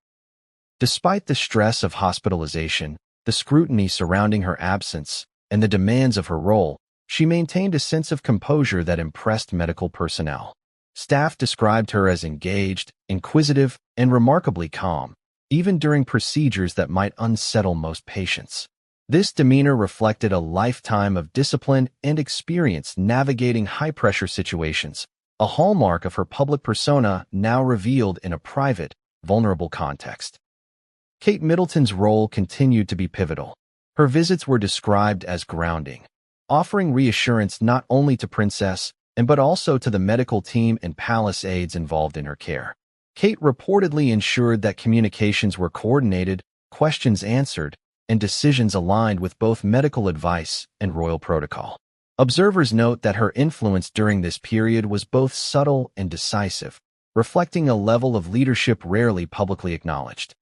Despite the stress of hospitalization, the scrutiny surrounding her absence, and the demands of her role, she maintained a sense of composure that impressed medical personnel. Staff described her as engaged, inquisitive, and remarkably calm, even during procedures that might unsettle most patients. This demeanor reflected a lifetime of discipline and experience navigating high-pressure situations, a hallmark of her public persona now revealed in a private, vulnerable context. Kate Middleton's role continued to be pivotal. Her visits were described as grounding, offering reassurance not only to Princess Anne but also to the medical team and palace aides involved in her care. Kate reportedly ensured that communications were coordinated, questions answered, and decisions aligned with both medical advice and royal protocol. Observers note that her influence during this period was both subtle and decisive, reflecting a level of leadership rarely publicly acknowledged.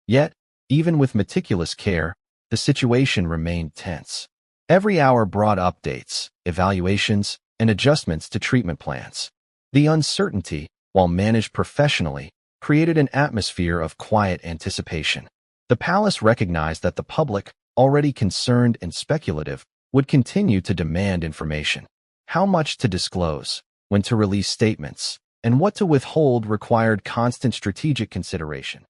Yet, even with meticulous care, the situation remained tense. Every hour brought updates, evaluations, and adjustments to treatment plans. The uncertainty, while managed professionally, created an atmosphere of quiet anticipation. The palace recognized that the public, already concerned and speculative, would continue to demand information. How much to disclose, when to release statements, and what to withhold required constant strategic consideration.